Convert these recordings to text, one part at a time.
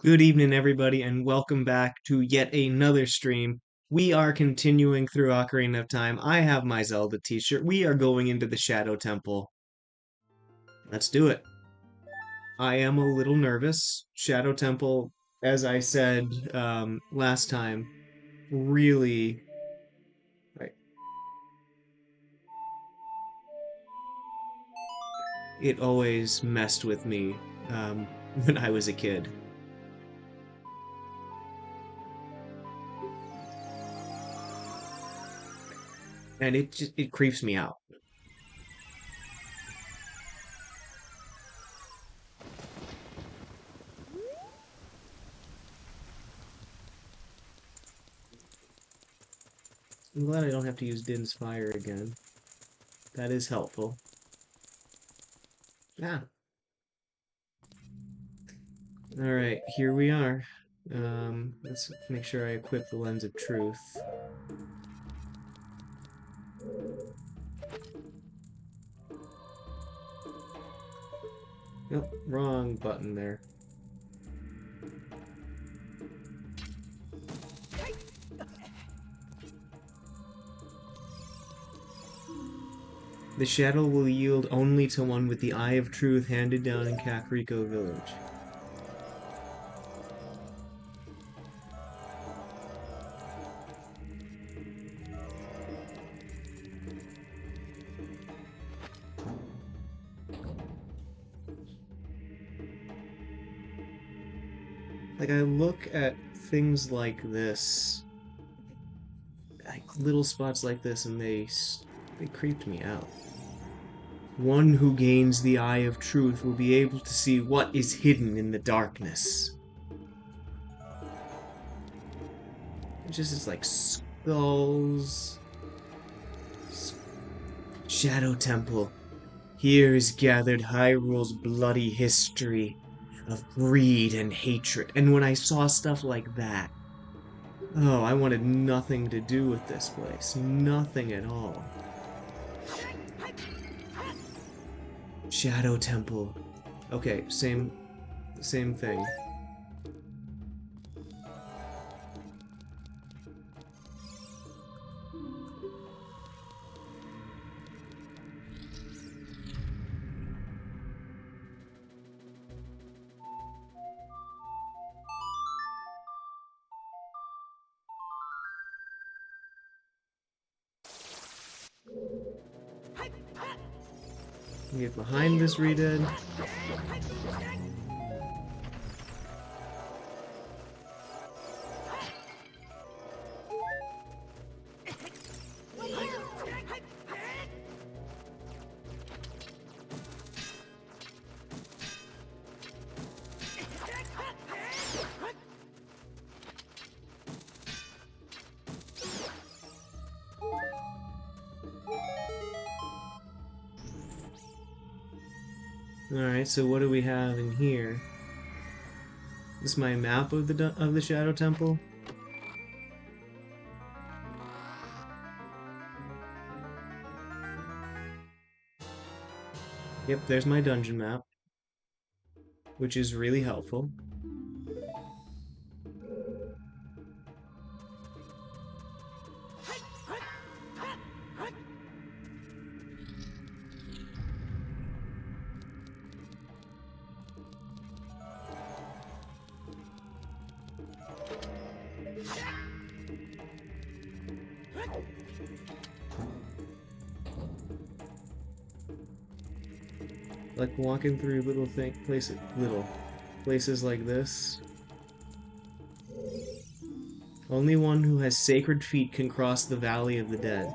Good evening, everybody, and welcome back to yet another stream. We are continuing through Ocarina of Time. I have my Zelda t-shirt. We are going into the Shadow Temple. Let's do it. I am a little nervous. Shadow Temple, as I said last time, really... Right, it always messed with me when I was a kid. And it creeps me out. I'm glad I don't have to use Din's Fire again. That is helpful. Ah, alright, here we are. Let's make sure I equip the Lens of Truth. Nope, wrong button there. The shadow will yield only to one with the Eye of Truth handed down in Kakariko Village. Like, I look at things like this, like little spots like this, and they creeped me out. One who gains the Eye of Truth will be able to see what is hidden in the darkness. It just is like skulls. Shadow Temple. Here is gathered Hyrule's bloody history of greed and hatred. And when I saw stuff like that, oh, I wanted nothing to do with this place. Nothing at all. Shadow Temple. Okay, same thing. Get behind this Redead. Alright, so what do we have in here? This is my map of the Shadow Temple. Yep, there's my dungeon map, which is really helpful. Like walking through little places like this. Only one who has sacred feet can cross the Valley of the Dead.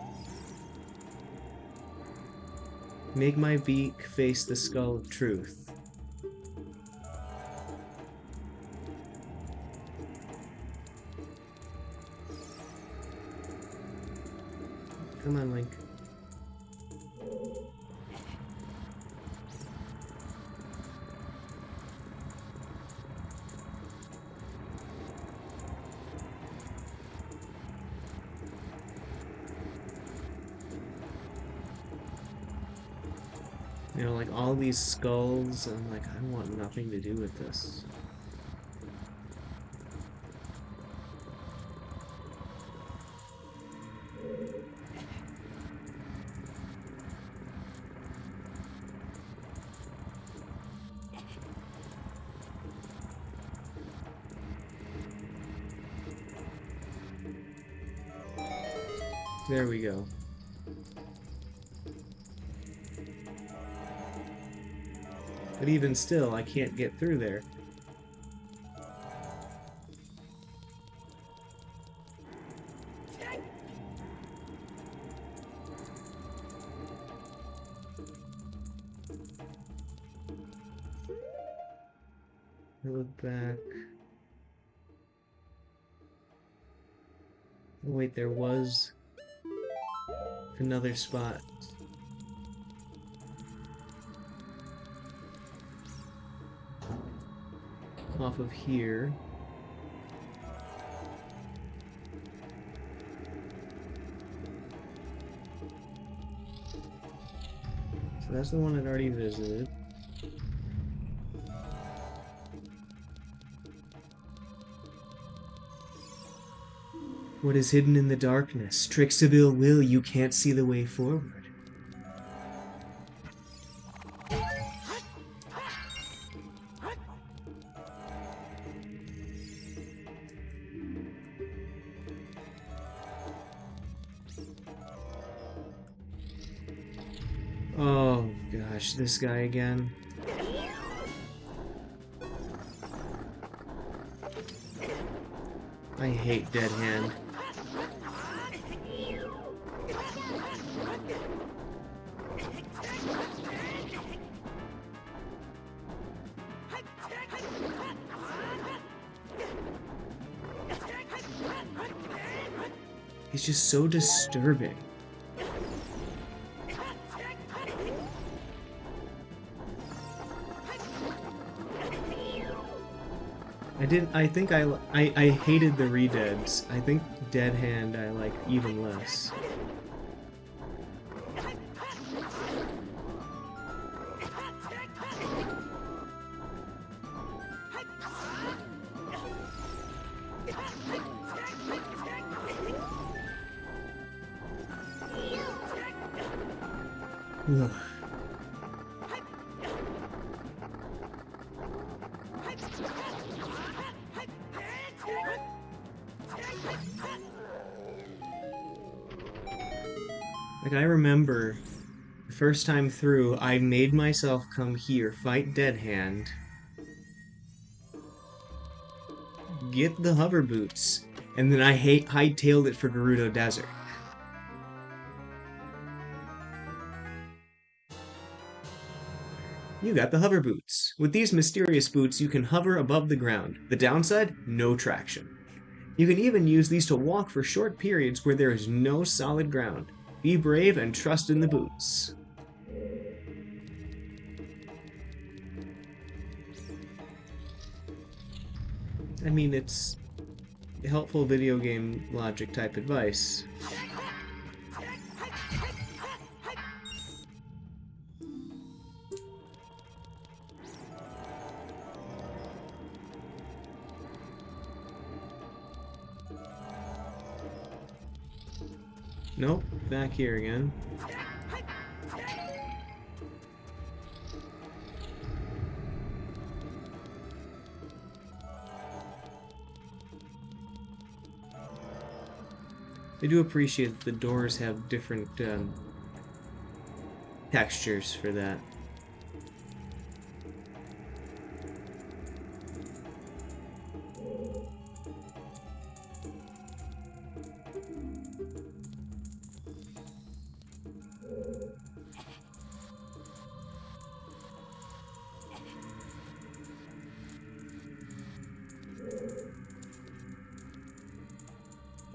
Make my beak face the skull of truth. Come on, Link. You know, like all these skulls, I'm like, I want nothing to do with this. There we go. But even still, I can't get through there. I look back. Oh, wait, there was another spot. Off of here. So that's the one I'd already visited. What is hidden in the darkness? Tricks of ill will, you can't see the way forward. Oh gosh, this guy again. I hate Dead Hand. He's just so disturbing. I think I hated the Redeads. I think Dead Hand I like even less. Ugh. Like, I remember the first time through, I made myself come here, fight Dead Hand, get the hover boots, and then I hightailed it for Gerudo Desert. You got the hover boots. With these mysterious boots, you can hover above the ground. The downside? No traction. You can even use these to walk for short periods where there is no solid ground. Be brave and trust in the boots. I mean, it's helpful video game logic type advice. Nope, back here again. I do appreciate that the doors have different textures for that.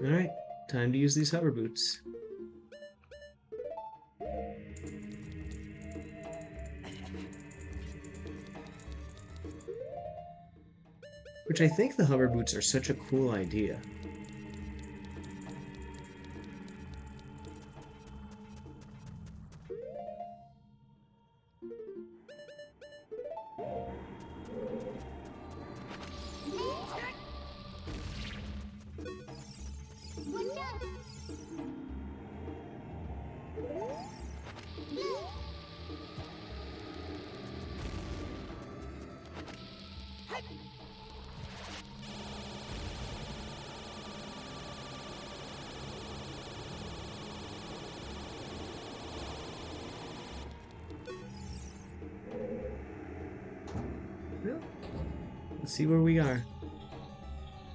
Alright, time to use these hover boots. Which I think the hover boots are such a cool idea. Well, let's see where we are.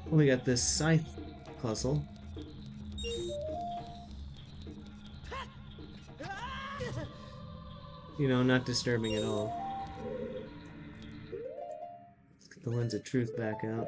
Well, we got this scythe puzzle. You know, not disturbing at all. Let's get the lens of truth back out.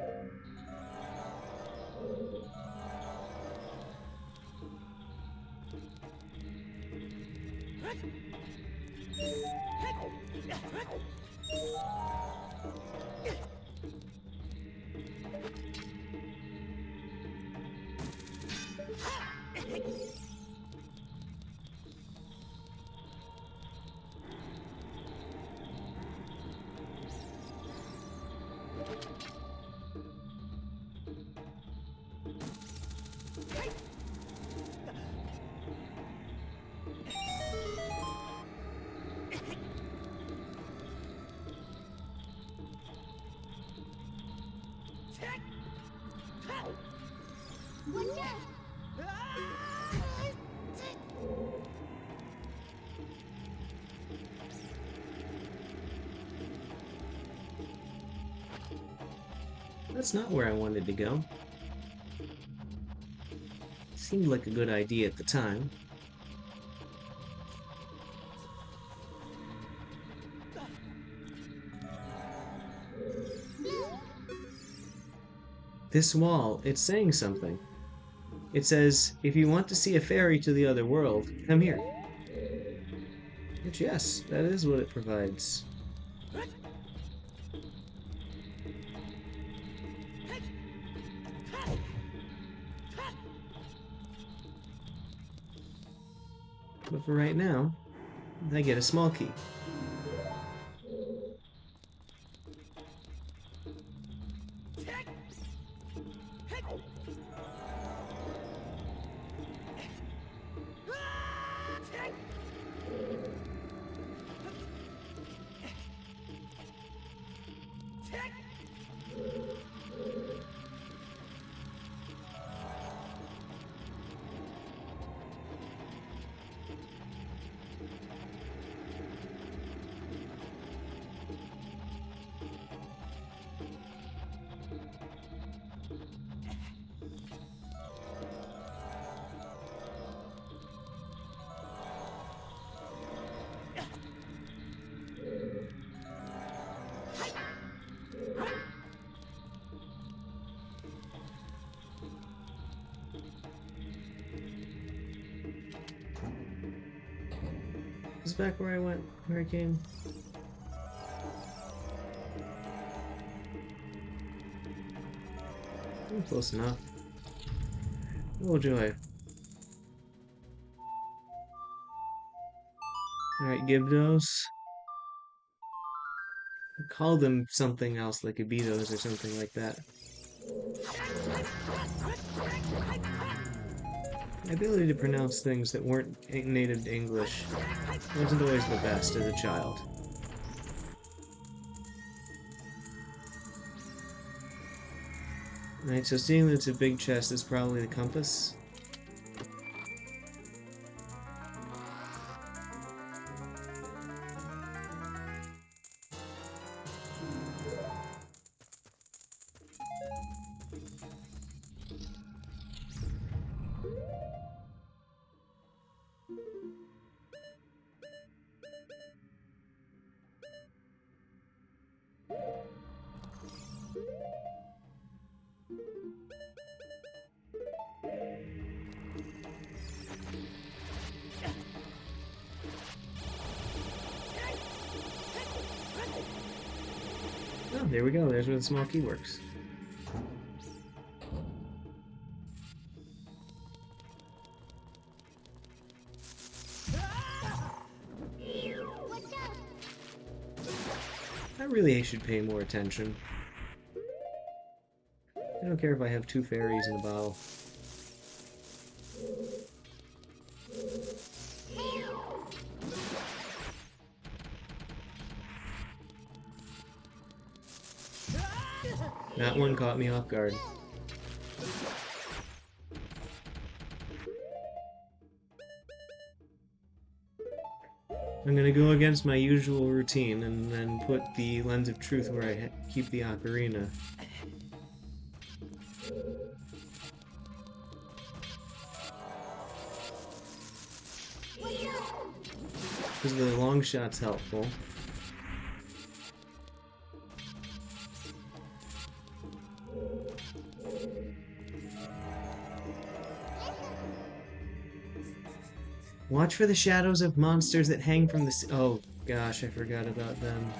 That's not where I wanted to go. Seemed like a good idea at the time. This wall, it's saying something. It says, if you want to see a ferry to the other world, come here. Which, yes, that is what it provides. But for right now, I get a small key. Is back where I went, where I came. I'm close enough. Oh joy. Alright, Gibdos. Call them something else, like Abitos or something like that. My ability to pronounce things that weren't native English wasn't always the best as a child. Alright, so seeing that it's a big chest is probably the compass. Oh, there we go. There's where the small key works. I really should pay more attention. I don't care if I have 2 fairies in a bottle. That one caught me off guard. I'm gonna go against my usual routine and then put the Lens of Truth where I keep the Ocarina. Because the long shot's helpful. Watch for the shadows of monsters that hang from the... Oh, gosh, I forgot about them.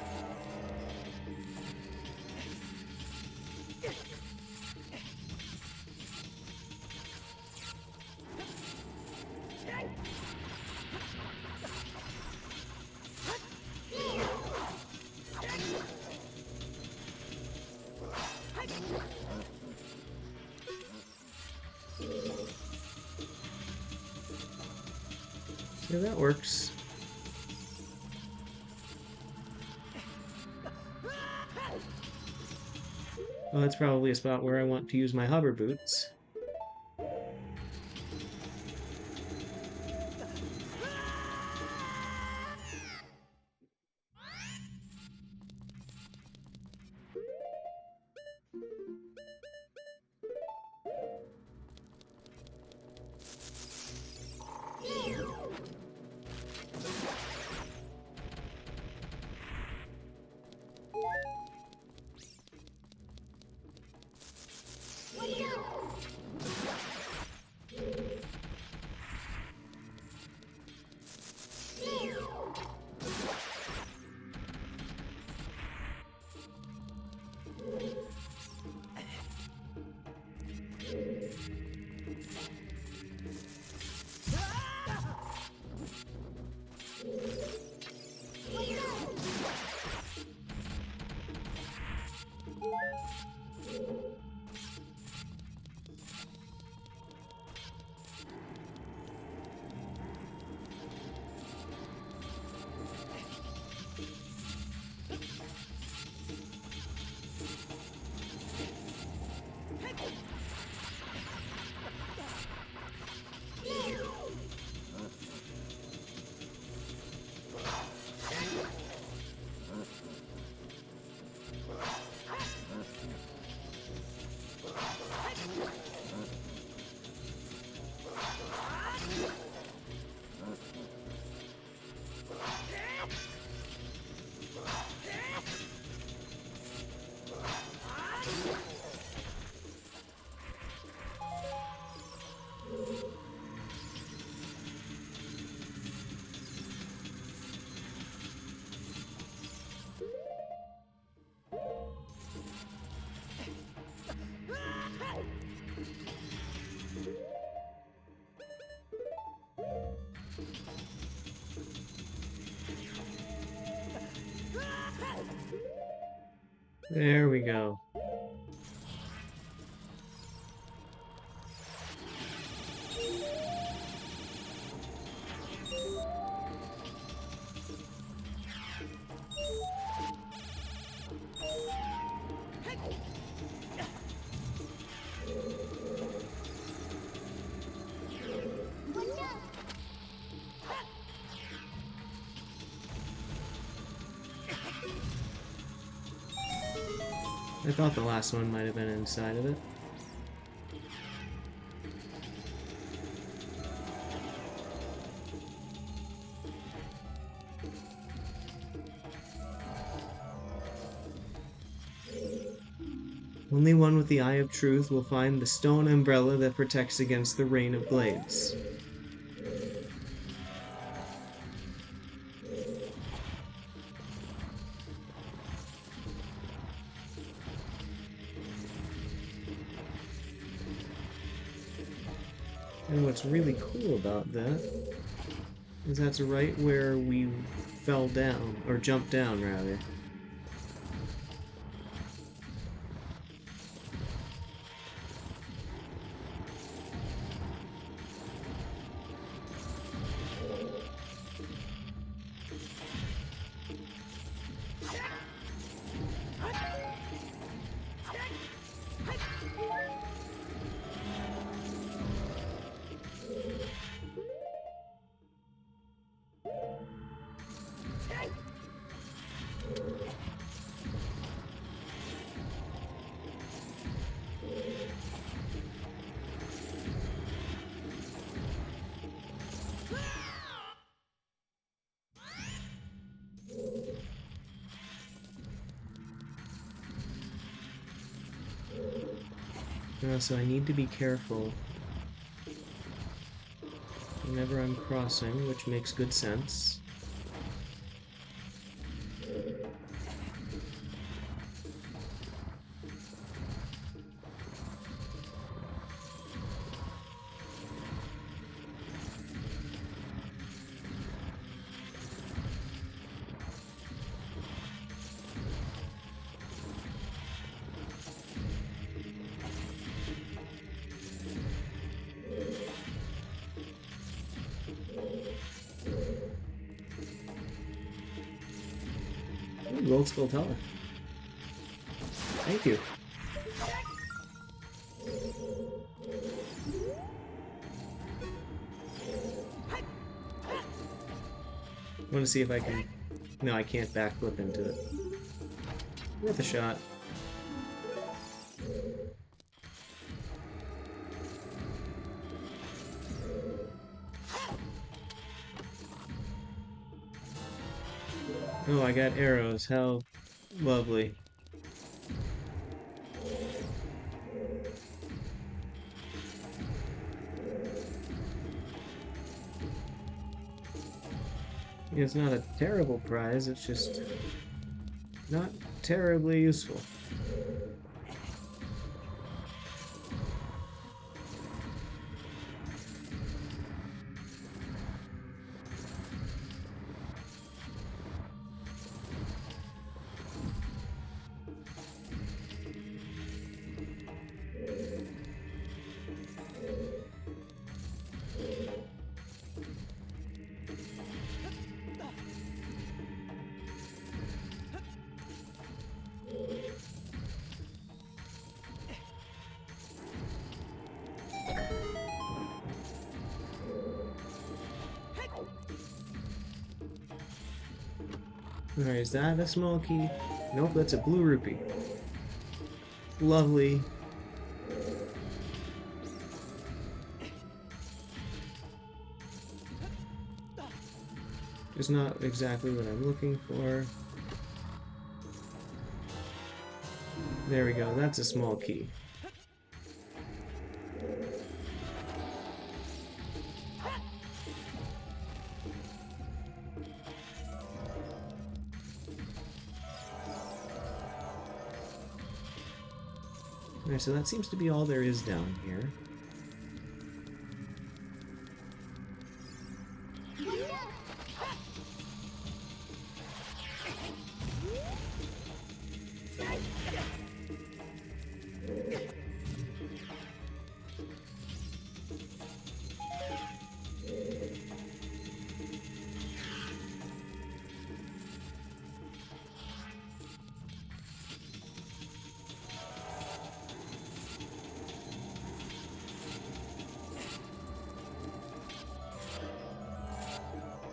Yeah, that works. Oh, that's probably a spot where I want to use my hover boots. There we go. I thought the last one might have been inside of it. Only one with the Eye of Truth will find the stone umbrella that protects against the rain of blades. And what's really cool about that is that's right where we fell down, or jumped down, rather. So I need to be careful whenever I'm crossing, which makes good sense. Ooh, Gold Skull Tower. Thank you. I want to see if I can... No, I can't backflip into it. Worth a shot. Oh, I got arrows. How lovely. It's not a terrible prize, it's just not terribly useful. Alright, is that a small key? Nope, that's a blue rupee. Lovely. Just not exactly what I'm looking for. There we go, that's a small key. Alright, so that seems to be all there is down here.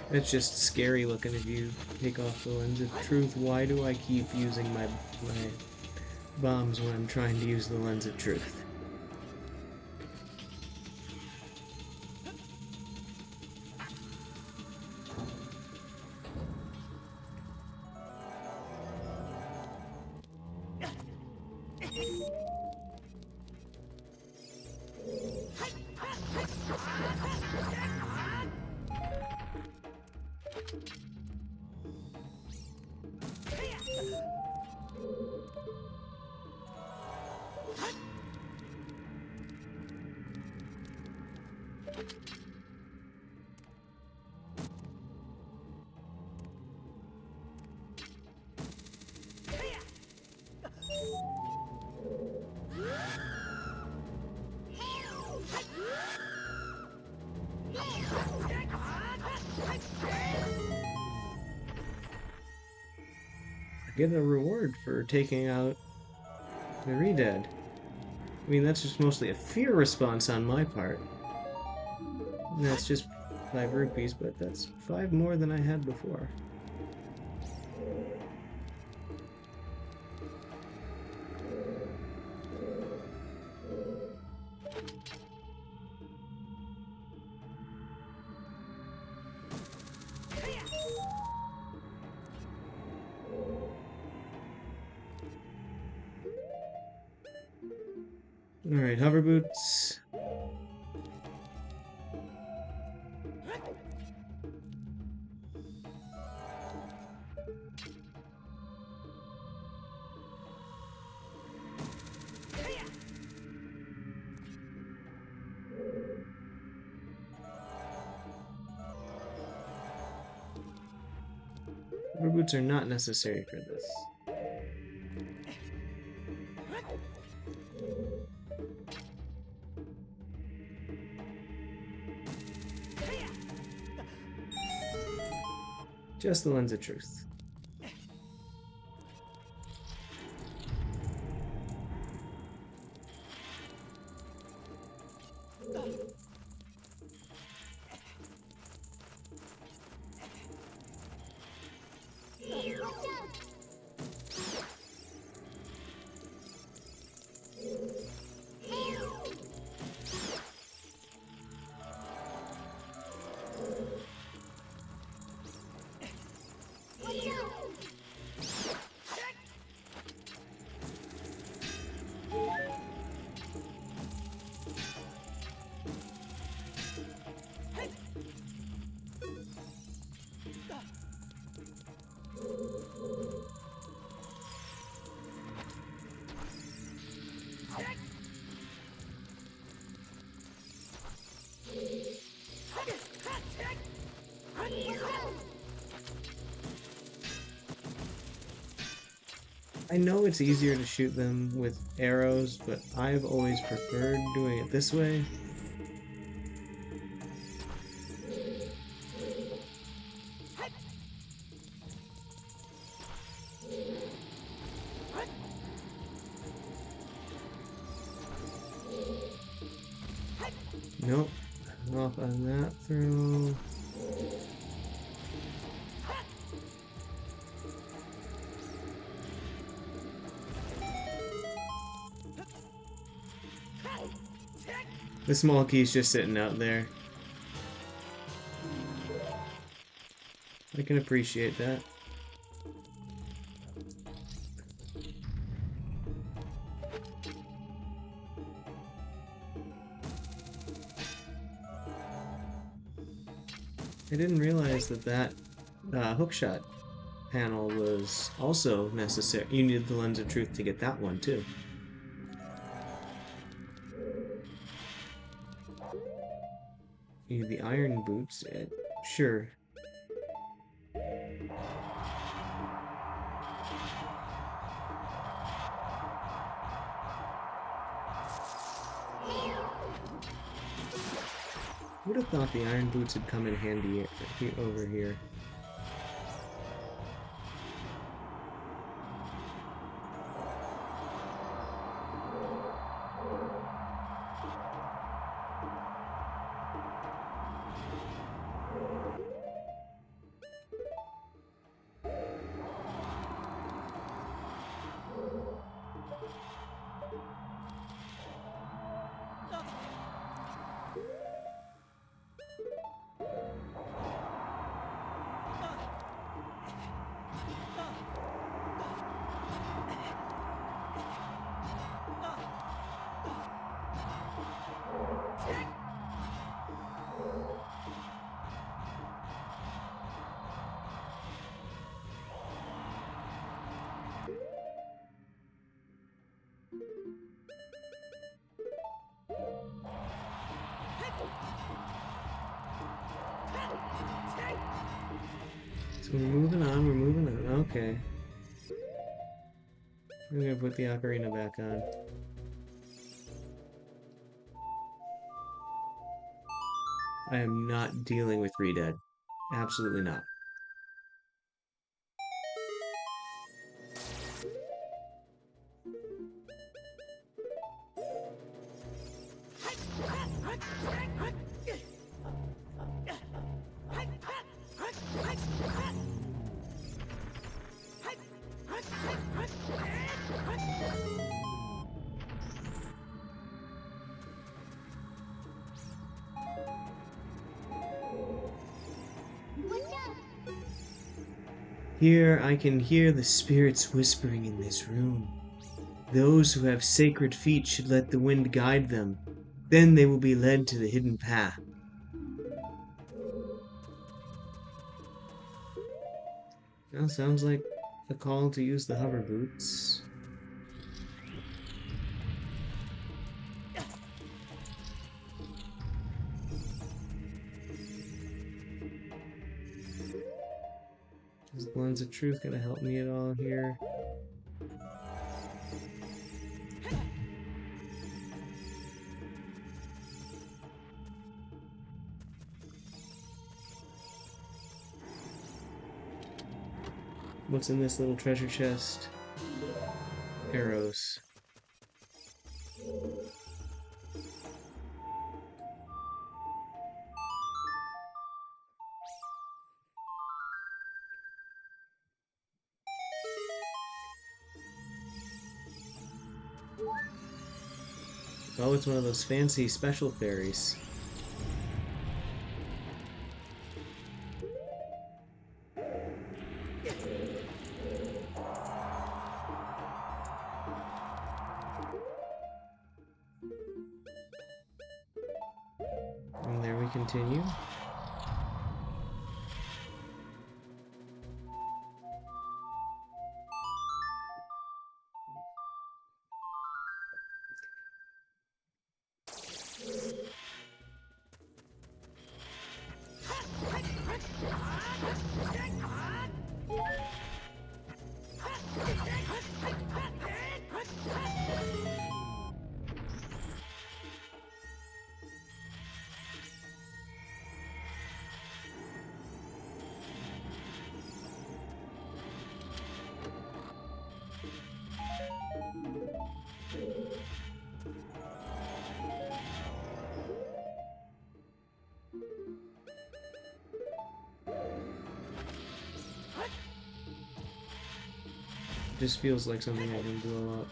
It's just scary looking if you take off the lens of truth. Why do I keep using my bombs when I'm trying to use the lens of truth? Get a reward for taking out the Redead. I mean, that's just mostly a fear response on my part. And that's just 5 rupees, but that's 5 more than I had before. Alright, hover boots. Hover boots are not necessary for this. Just the lens of truth. I know it's easier to shoot them with arrows, but I've always preferred doing it this way. Nope. Off on that throw. The small key's just sitting out there. I can appreciate that. I didn't realize that hookshot panel was also necessary. You needed the lens of truth to get that one too. You need the iron boots. Sure. Would have thought the iron boots had come in handy over here. So we're moving on, okay. We're gonna put the ocarina back on. I am not dealing with Redead. Absolutely not. Here I can hear the spirits whispering in this room. Those who have sacred feet should let the wind guide them. Then they will be led to the hidden path. Well, sounds like a call to use the hover boots. Is the lens of truth gonna help me at all here? What's in this little treasure chest? Arrows. Oh, it's one of those fancy special fairies. And there we continue. Just feels like something I can do a lot.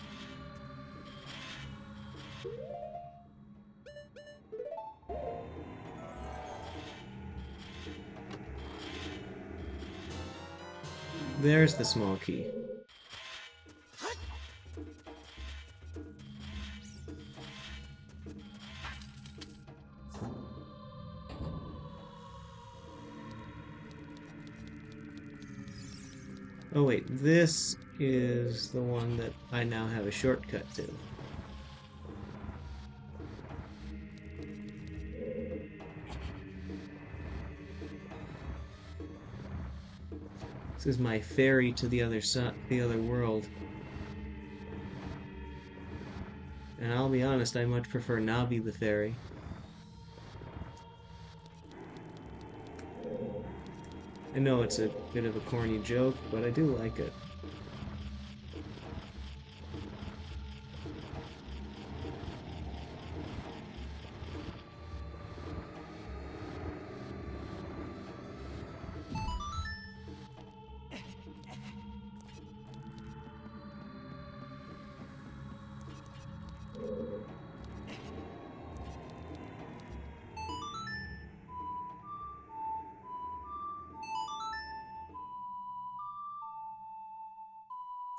There's the small key. Oh wait, this is the one that I now have a shortcut to. This is my ferry to the other world. And I'll be honest, I much prefer Navi the fairy. I know it's a bit of a corny joke, but I do like it.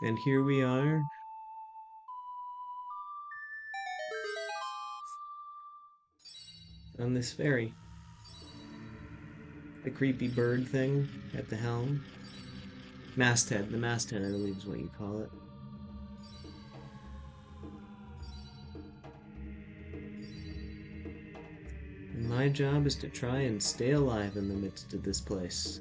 And here we are. On this ferry. The creepy bird thing at the helm. Masthead. The masthead, I believe, is what you call it. And my job is to try and stay alive in the midst of this place.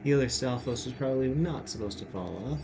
The other Stalfos was probably not supposed to fall off.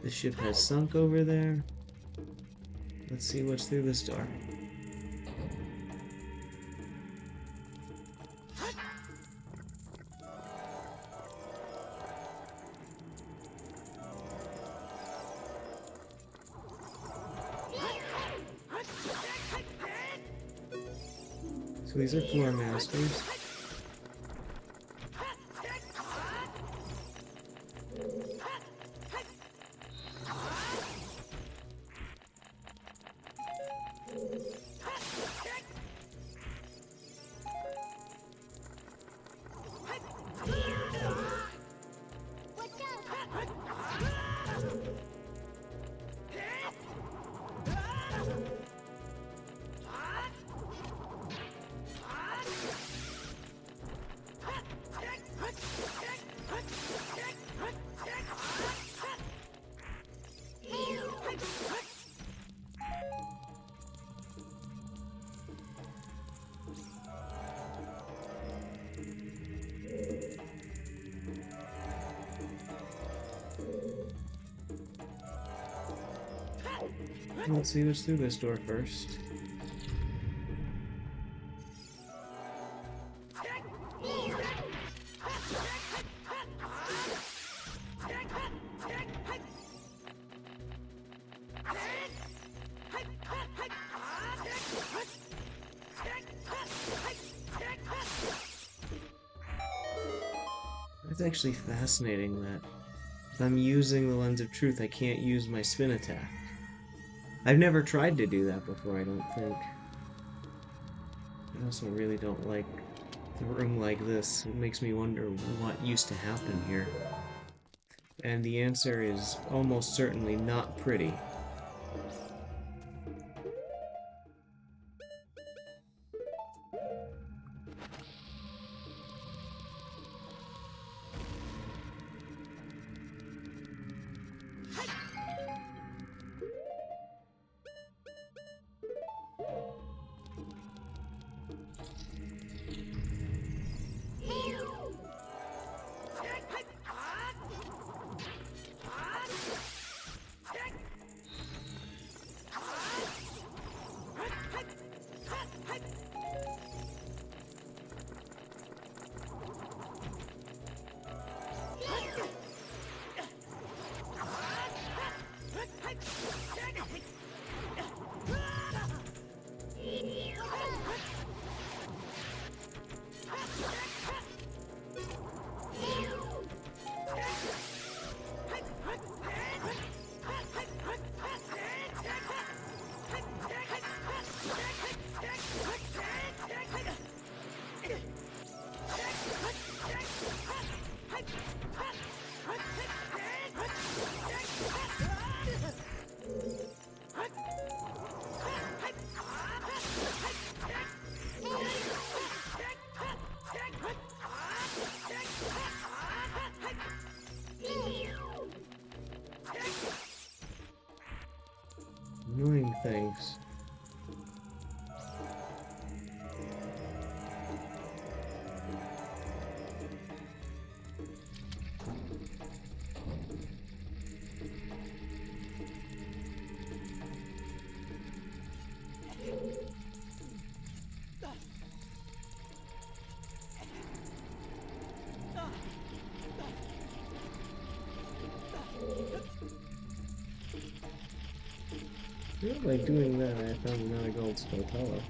The ship has sunk over there. Let's see what's through this door. So these are floor masters. Let's see what's through this door first. It's actually fascinating that if I'm using the Lens of Truth, I can't use my spin attack. I've never tried to do that before, I don't think. I also really don't like the room like this. It makes me wonder what used to happen here. And the answer is almost certainly not pretty. Annoying things. I feel like doing that, I found another gold Spotella.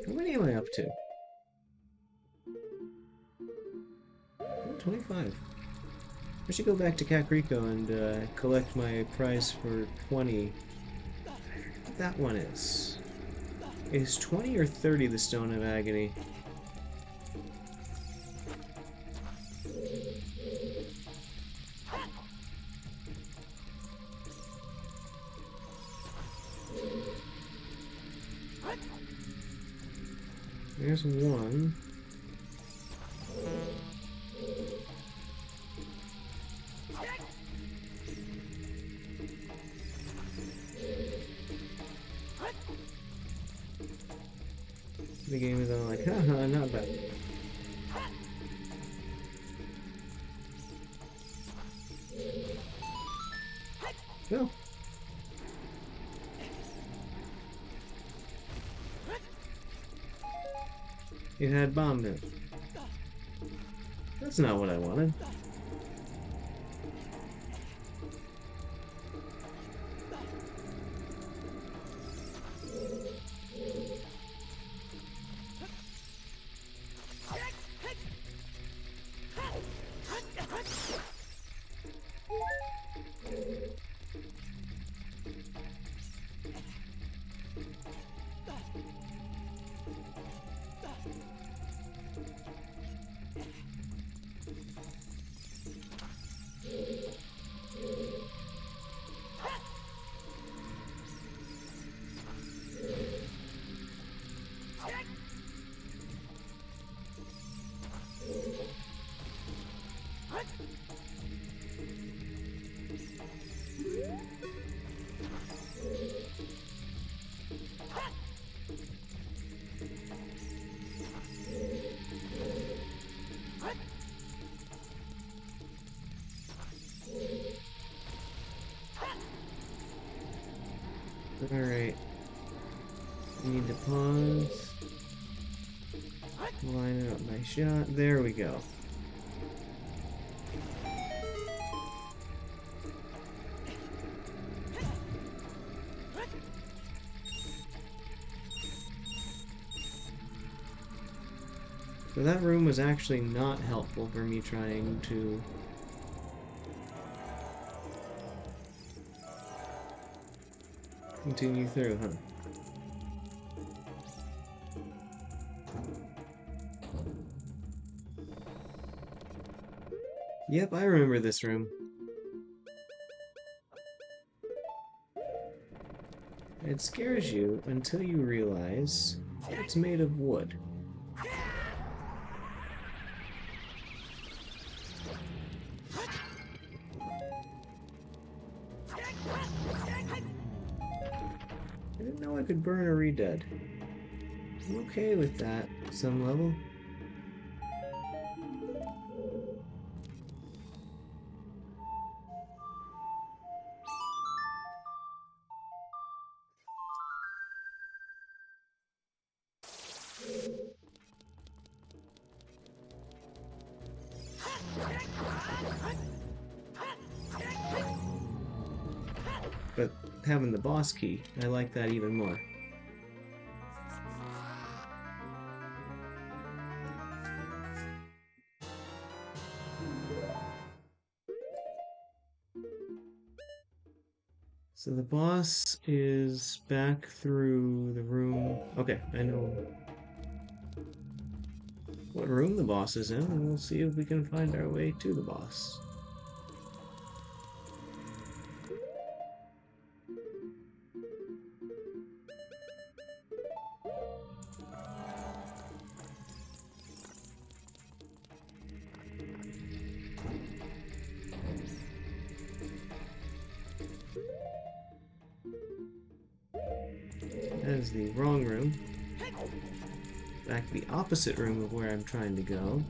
How many am I up to? 25. I should go back to Kakariko and collect my prize for 20. I forget what that one is. Is 20 or 30 the Stone of Agony? There's one. The game is all like, haha, not bad. It had bombed it. That's not what I wanted. Alright. I need to pause. Line up my shot. There we go. So that room was actually not helpful for me trying to continue through, huh? Yep, I remember this room. It scares you until you realize it's made of wood. I didn't know I could burn a re-dead. I'm okay with that at some level. But having the boss key, I like that even more. So the boss is back through the room. Okay, I know what room the boss is in, and we'll see if we can find our way to the boss. That is the wrong room. In fact, the opposite room of where I'm trying to go.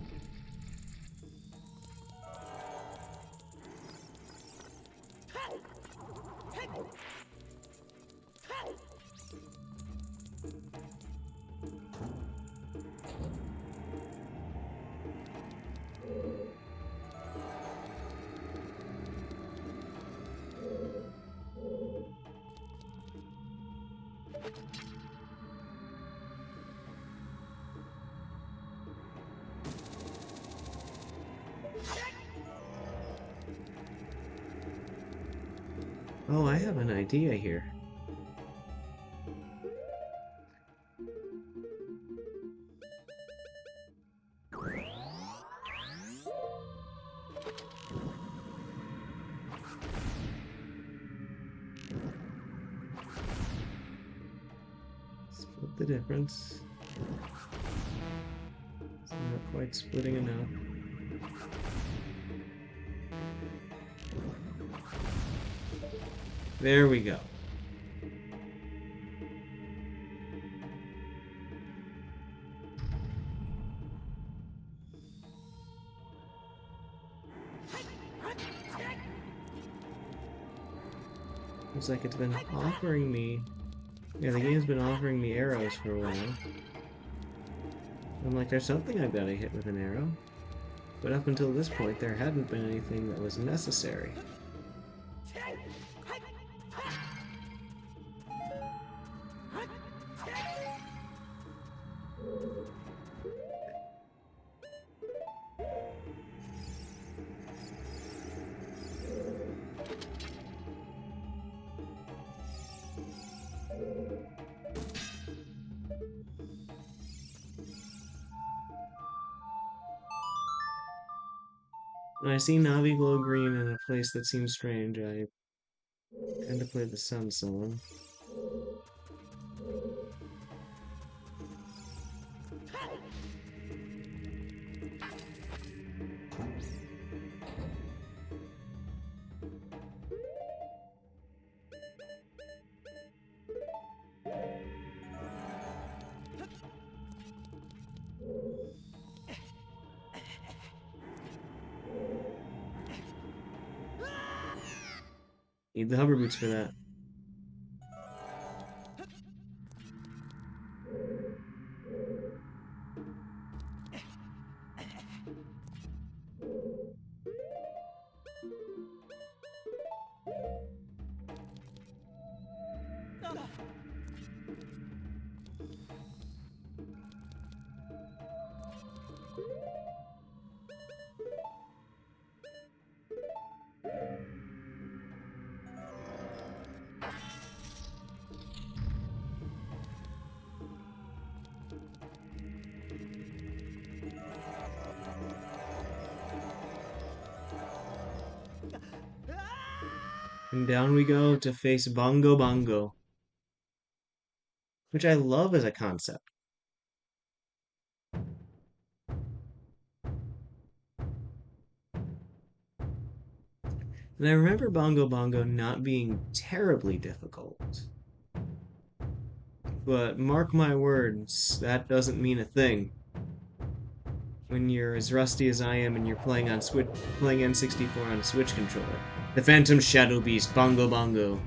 Oh, I have an idea here. Split the difference. It's not quite splitting enough. There we go. Looks like it's been offering me... Yeah, the game's been offering me arrows for a while. I'm like, there's something I've got to hit with an arrow. But up until this point, there hadn't been anything that was necessary. When I see Navi glow green in a place that seems strange, I tend to play the sun song. Need the hover boots for that. And down we go to face Bongo Bongo, which I love as a concept. And I remember Bongo Bongo not being terribly difficult. But mark my words, that doesn't mean a thing when you're as rusty as I am and you're playing N64 on a Switch controller. The Phantom Shadow Beast, Bongo Bongo.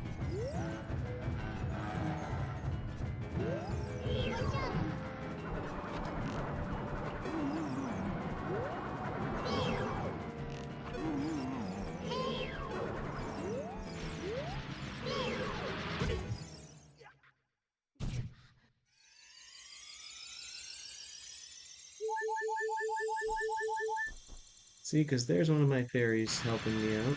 See, because there's one of my fairies helping me out.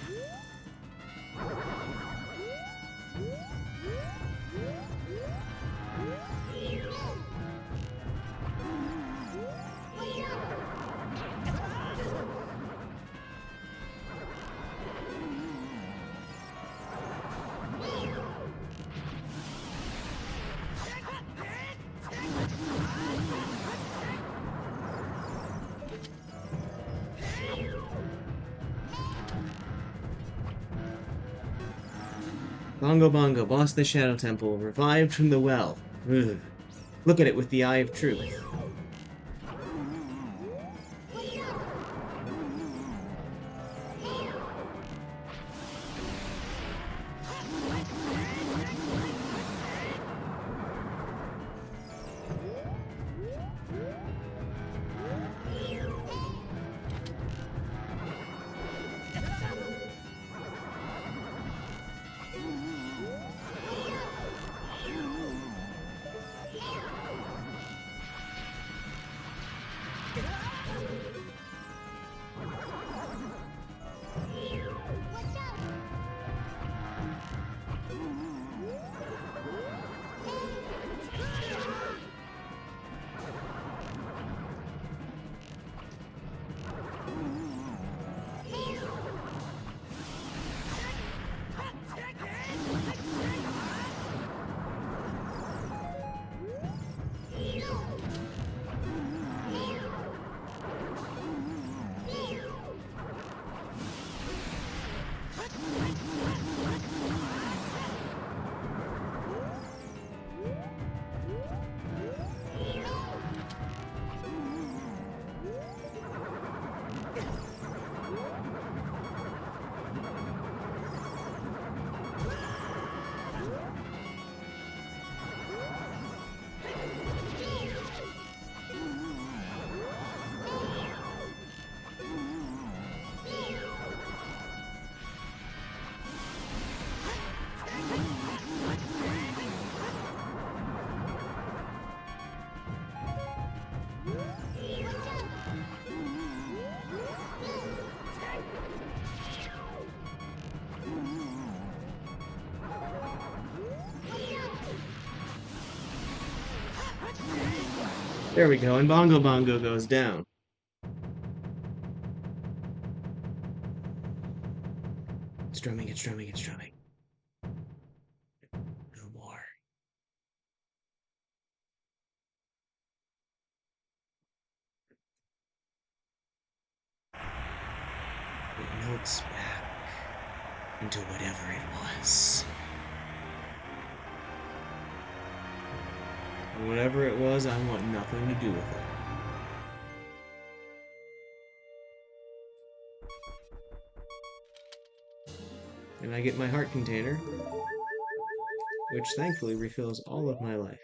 Bongo Bongo, boss of the Shadow Temple, revived from the well. Ugh. Look at it with the eye of truth. There we go, and Bongo Bongo goes down. It's drumming, it's drumming, it's drumming. No more. It melts back into whatever it was. And whatever it was, I want nothing to do with it. And I get my heart container, which thankfully refills all of my life.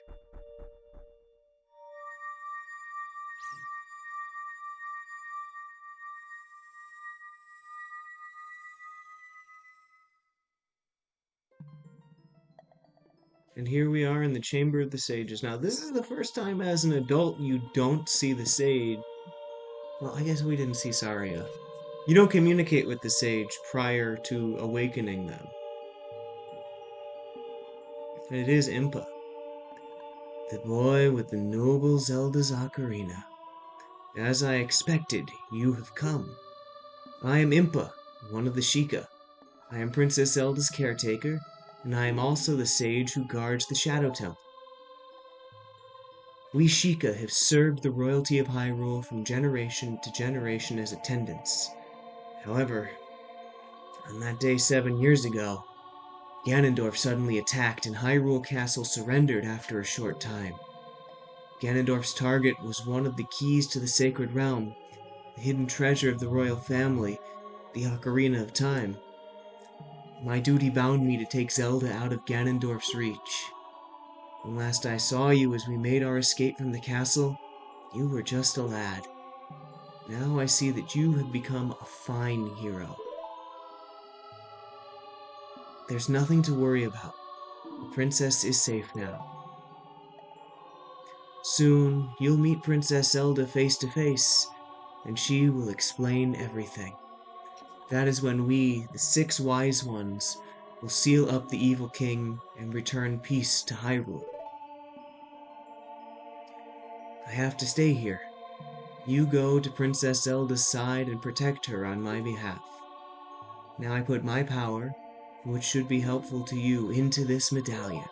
And here we are in the Chamber of the Sages. Now, this is the first time as an adult you don't see the sage. Well, I guess we didn't see Saria. You don't communicate with the sage prior to awakening them. And it is Impa, the boy with the noble Zelda's Ocarina. As I expected, you have come. I am Impa, one of the Sheikah. I am Princess Zelda's caretaker, and I am also the sage who guards the Shadow Temple. We Sheikah have served the royalty of Hyrule from generation to generation as attendants. However, on that day 7 years ago, Ganondorf suddenly attacked and Hyrule Castle surrendered after a short time. Ganondorf's target was one of the keys to the Sacred Realm, the hidden treasure of the royal family, the Ocarina of Time. My duty bound me to take Zelda out of Ganondorf's reach. When last I saw you as we made our escape from the castle, you were just a lad. Now I see that you have become a fine hero. There's nothing to worry about. The princess is safe now. Soon, you'll meet Princess Zelda face to face, and she will explain everything. That is when we, the 6 wise ones, will seal up the evil king and return peace to Hyrule. I have to stay here. You go to Princess Zelda's side and protect her on my behalf. Now I put my power, which should be helpful to you, into this medallion.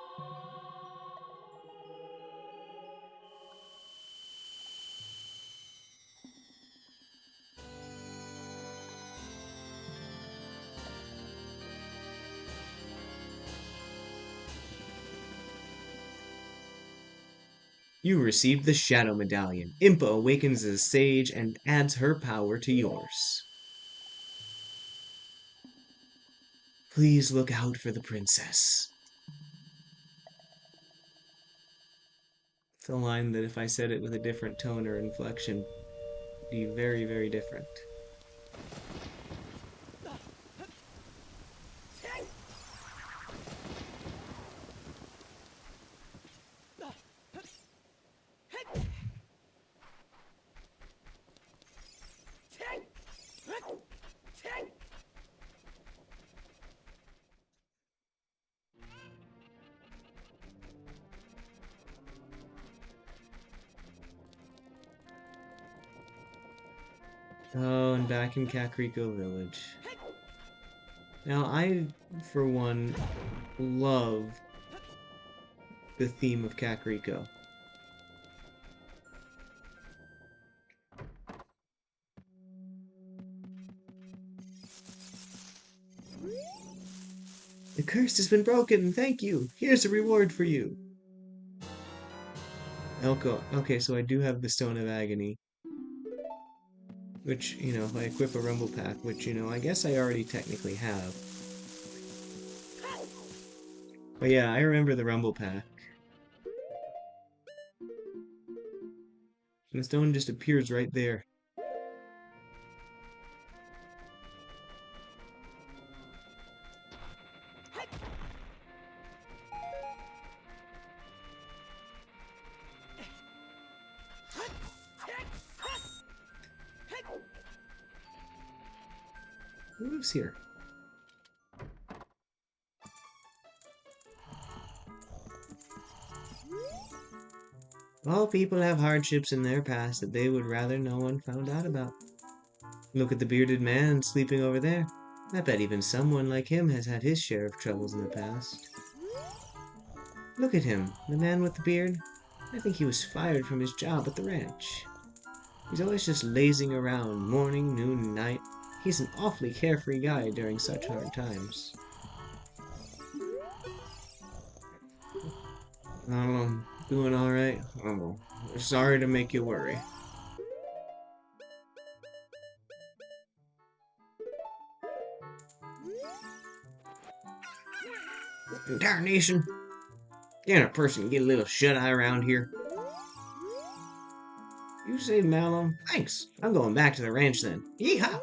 You receive the Shadow Medallion. Impa awakens as a sage and adds her power to yours. Please look out for the princess. It's a line that if I said it with a different tone or inflection, would be very, very different. Oh, and back in Kakariko Village. Now, I, for one, love the theme of Kakariko. The curse has been broken, thank you! Here's a reward for you! Elko. Okay, so I do have the Stone of Agony. Which, if I equip a Rumble Pack, which, I guess I already technically have. But yeah, I remember the Rumble Pack. And the stone just appears right there. Who lives here? All people have hardships in their past that they would rather no one found out about. Look at the bearded man sleeping over there. I bet even someone like him has had his share of troubles in the past. Look at him, the man with the beard. I think he was fired from his job at the ranch. He's always just lazing around, morning, noon, and night. He's an awfully carefree guy during such hard times. Doing alright? Oh, sorry to make you worry. Darnation! Can't a person get a little shut-eye around here? You say Mallow? Thanks. I'm going back to the ranch then. Yeehaw!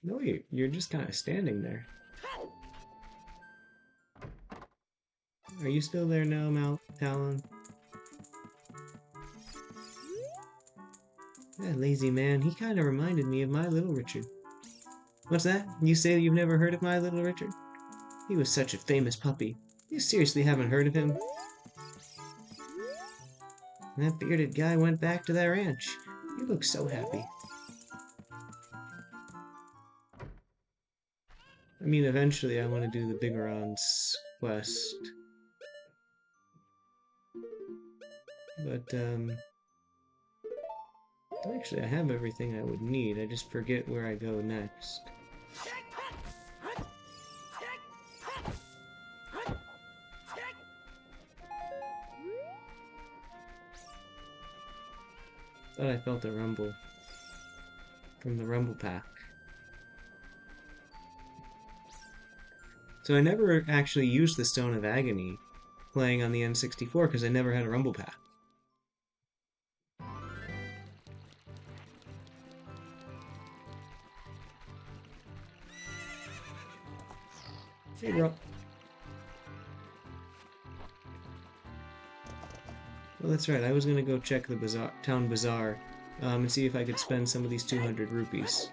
No, you're just kind of standing there. Are you still there now, Talon? That lazy man, he kind of reminded me of my little Richard. What's that? You say that you've never heard of my little Richard? He was such a famous puppy. You seriously haven't heard of him? That bearded guy went back to that ranch. He looks so happy. I mean, eventually I want to do the Bigoron's quest. But, actually I have everything I would need. I just forget where I go next. Thought I felt a rumble from the rumble pack. So I never actually used the Stone of Agony playing on the N64 because I never had a rumble pack. Hey, bro. Well, that's right. I was gonna go check the town bazaar and see if I could spend some of these 200 rupees.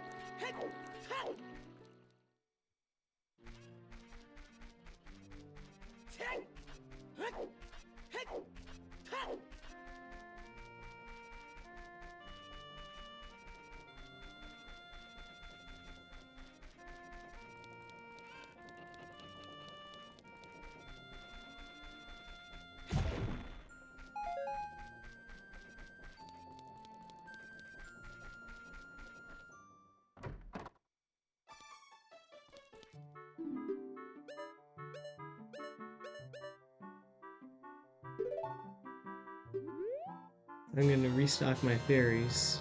I'm gonna restock my fairies.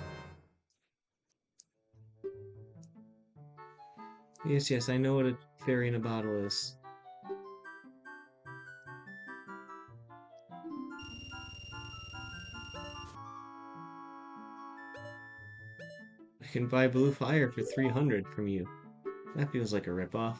Yes, I know what a fairy in a bottle is. I can buy blue fire for 300 from you. That feels like a ripoff.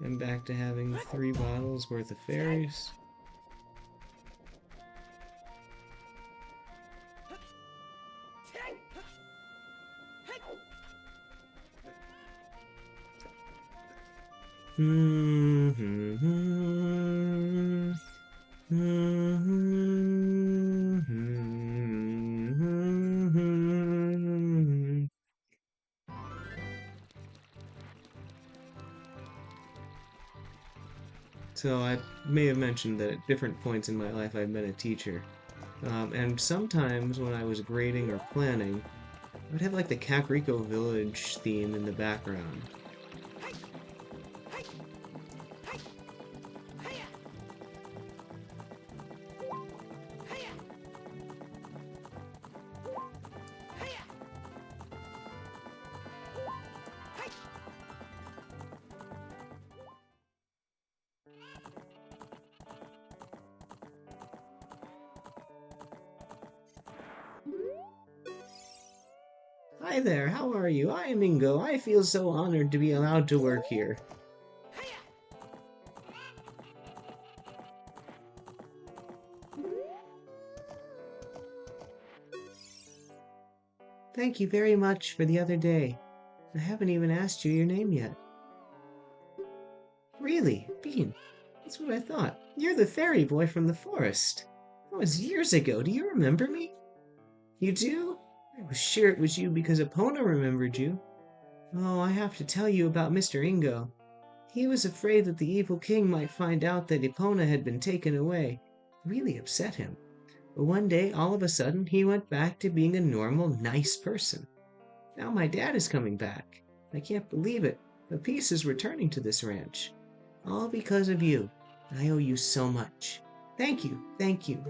I'm back to having 3 bottles worth of fairies. So I may have mentioned that at different points in my life I've been a teacher. And sometimes when I was grading or planning, I'd have like the Kakariko Village theme in the background. Hi there, how are you? I am Ingo. I feel so honored to be allowed to work here. Thank you very much for the other day. I haven't even asked you your name yet. Really, Bean? That's what I thought. You're the fairy boy from the forest. That was years ago. Do you remember me? You do? I was sure it was you because Epona remembered you. Oh, I have to tell you about Mr. Ingo. He was afraid that the evil king might find out that Epona had been taken away. It really upset him. But one day, all of a sudden, he went back to being a normal, nice person. Now my dad is coming back. I can't believe it. The peace is returning to this ranch. All because of you. I owe you so much. Thank you, thank you.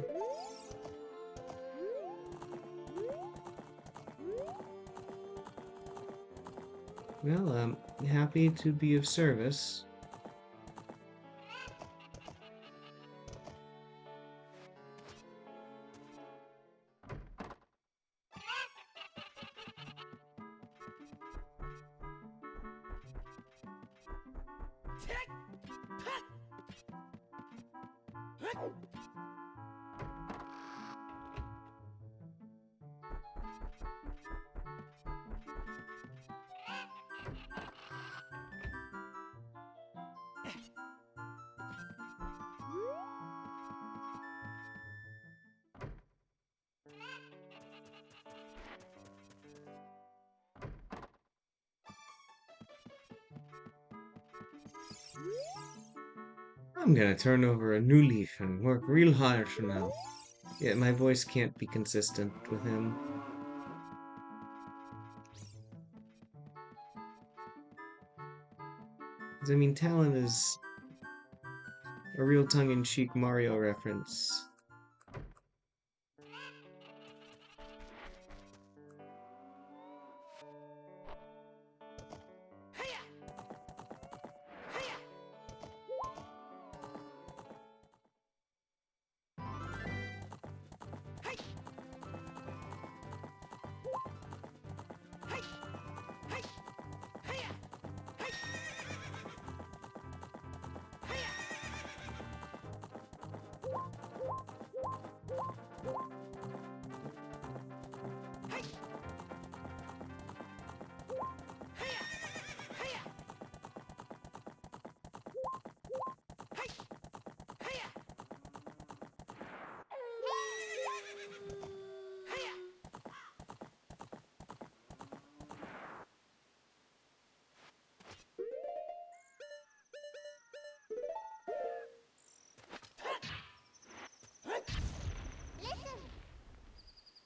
Well, I'm happy to be of service. I'm gonna turn over a new leaf and work real hard from now. Yet my voice can't be consistent with him. 'Cause, I mean, Talon is a real tongue-in-cheek Mario reference.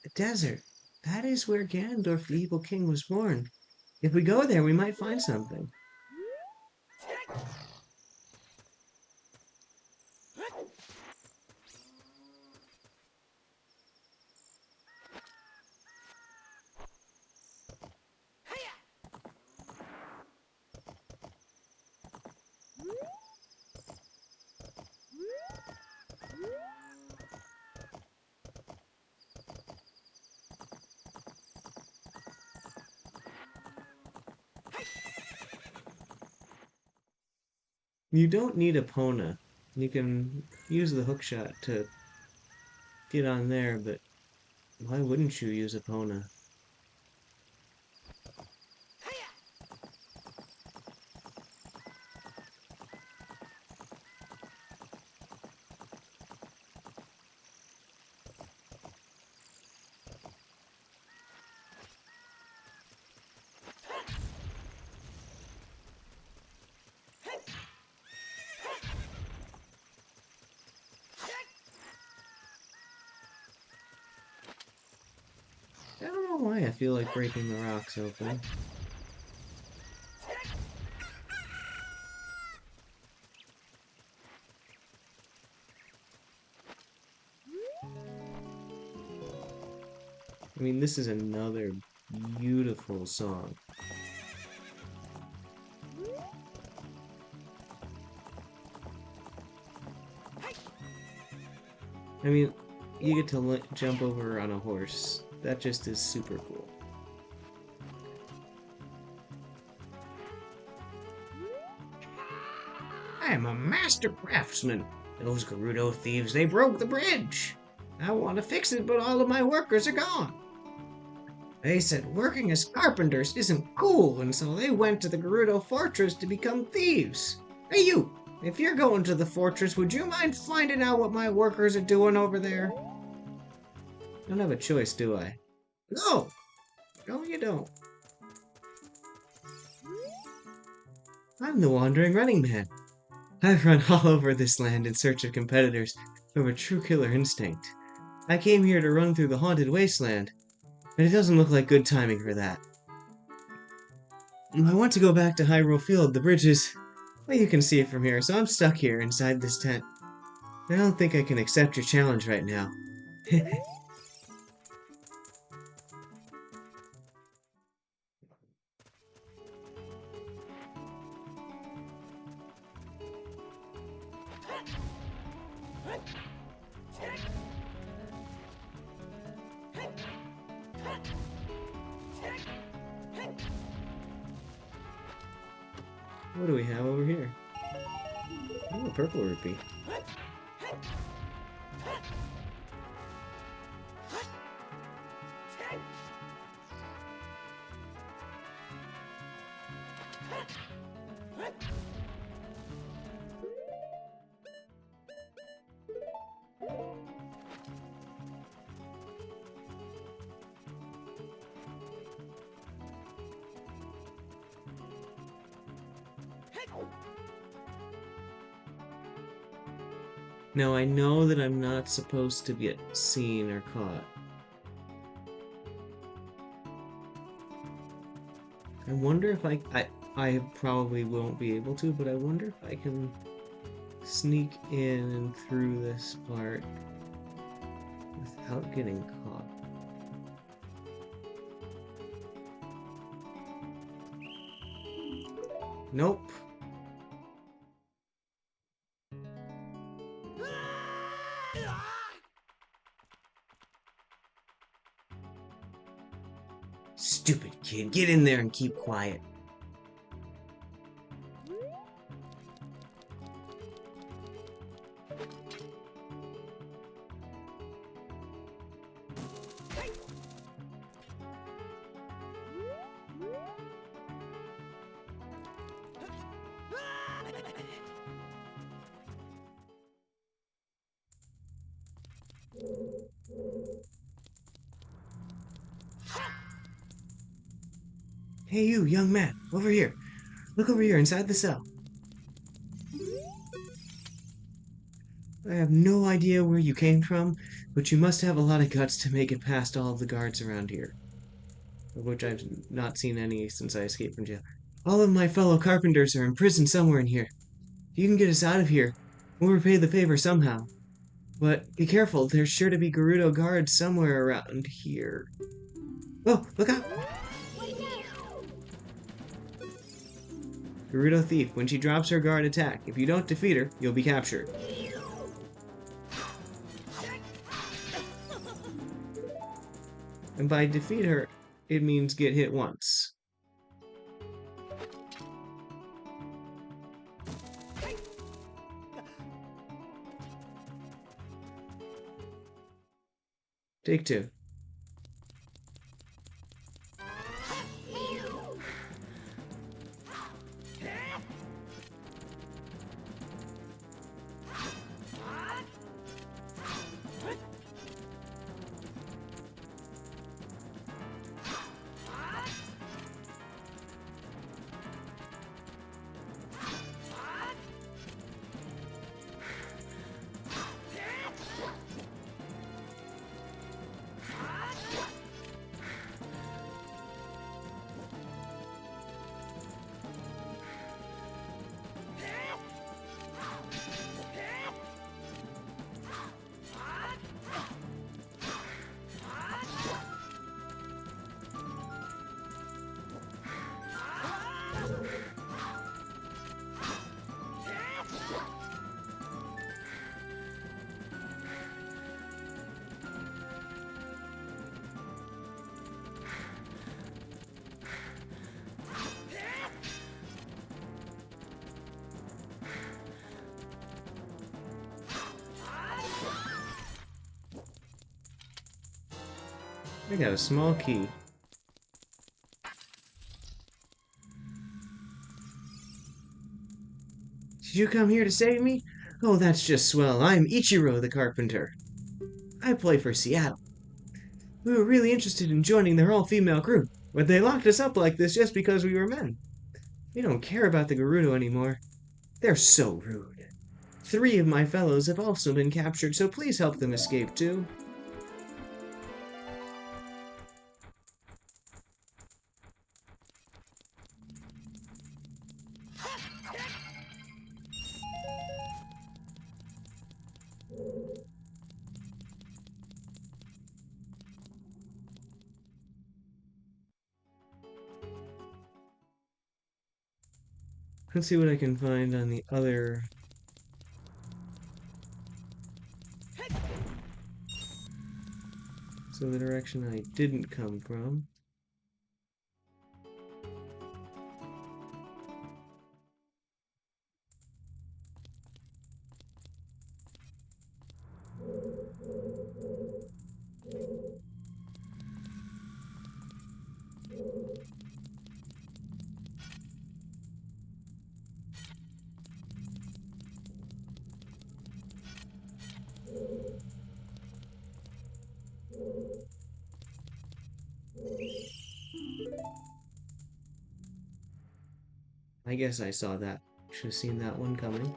The desert. That is where Ganondorf the Evil King was born. If we go there, we might find something. You don't need Epona. You can use the hookshot to get on there, but why wouldn't you use Epona? I don't know why I feel like breaking the rocks open. I mean, this is another beautiful song. I mean, you get to jump over on a horse. That just is super cool. I'm a master craftsman. Those Gerudo thieves, they broke the bridge. I want to fix it, but all of my workers are gone. They said working as carpenters isn't cool, and so they went to the Gerudo fortress to become thieves. Hey you, if you're going to the fortress, would you mind finding out what my workers are doing over there? I don't have a choice, do I? No! No, you don't. I'm the Wandering Running Man. I've run all over this land in search of competitors from a true killer instinct. I came here to run through the haunted wasteland, and it doesn't look like good timing for that. I want to go back to Hyrule Field. The bridge is... well, you can see it from here, so I'm stuck here inside this tent. I don't think I can accept your challenge right now. What do we have over here? Oh, a purple rupee. Now I know that I'm not supposed to get seen or caught. I wonder if I probably won't be able to, but I wonder if I can sneak in and through this part without getting caught. Nope. Stupid kid, get in there and keep quiet. Hey you, young man, over here. Look over here, inside the cell. I have no idea where you came from, but you must have a lot of guts to make it past all of the guards around here. Of which I've not seen any since I escaped from jail. All of my fellow carpenters are in prison somewhere in here. If you can get us out of here, we'll repay the favor somehow. But be careful, there's sure to be Gerudo guards somewhere around here. Oh, look out! Gerudo thief. When she drops her guard, attack. If you don't defeat her, you'll be captured. And by defeat her, it means get hit once. Take two. I got a small key. Did you come here to save me? Oh, that's just swell. I'm Ichiro the carpenter. I play for Seattle. We were really interested in joining their all-female group, but they locked us up like this just because we were men. We don't care about the Gerudo anymore. They're so rude. 3 of my fellows have also been captured, so please help them escape too. Let's see what I can find on the other. So the direction I didn't come from. I guess I saw that. Should have seen that one coming.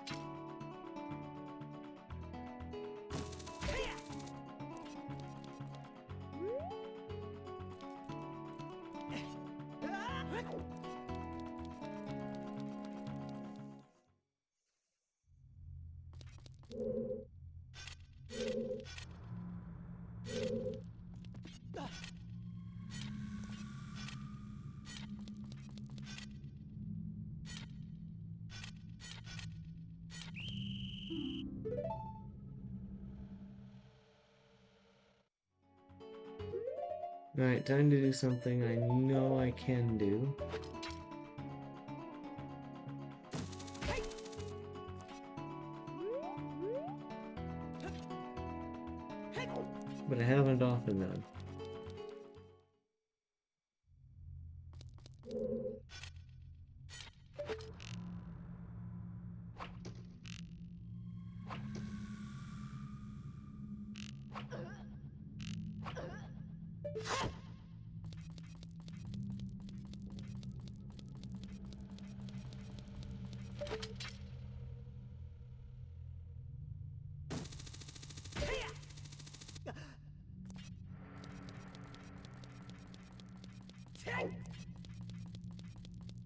Alright, time to do something I know I can do. But I haven't often done.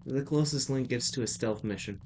The closest link gets to a stealth mission.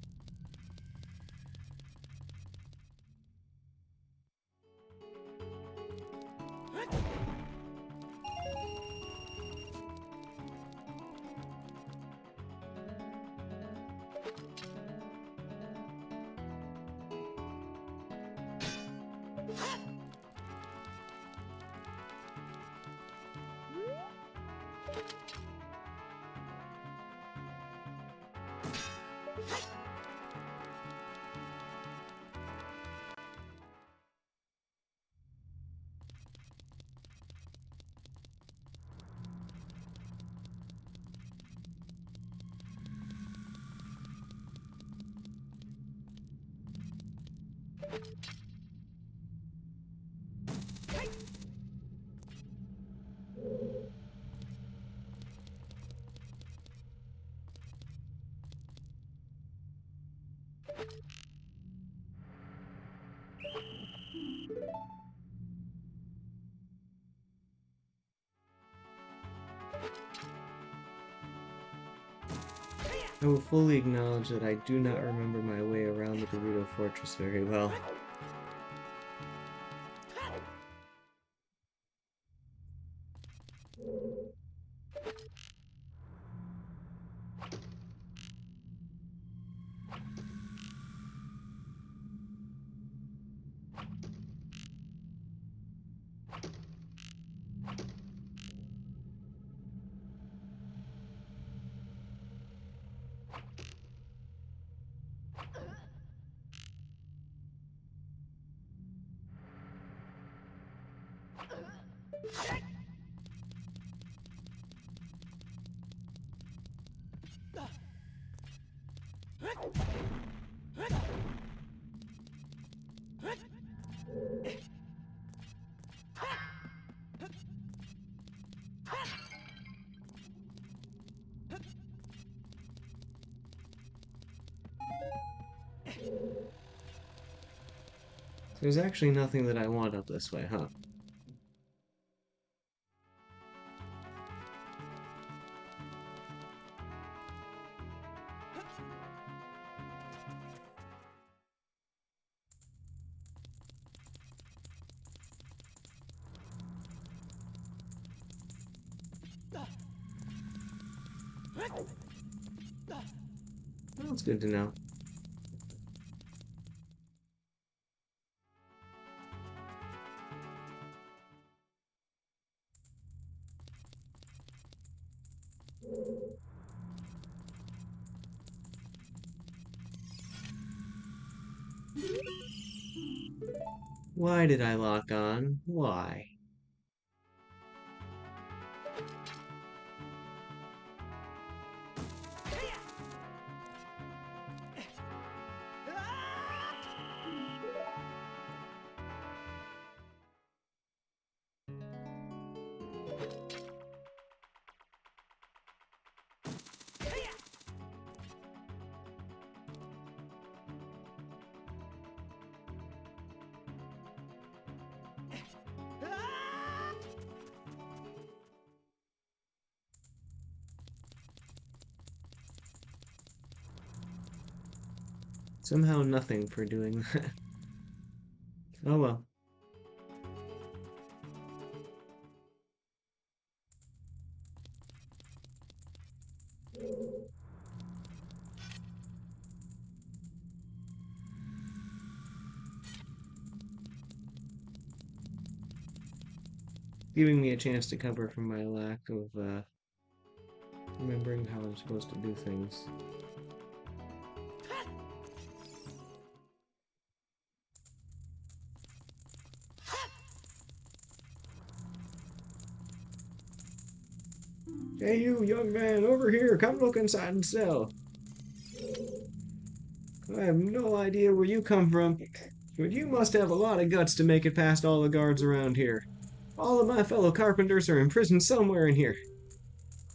I will fully acknowledge that I do not remember my way around the Gerudo Fortress very well. There's actually nothing that I want up this way, huh? Well, that's good to know. Why did I lock on? Why? Somehow nothing for doing that. Oh well. Giving me a chance to cover from my lack of remembering how I'm supposed to do things. Hey you, young man, over here, come look inside and sell. I have no idea where you come from, but you must have a lot of guts to make it past all the guards around here. All of my fellow carpenters are imprisoned somewhere in here.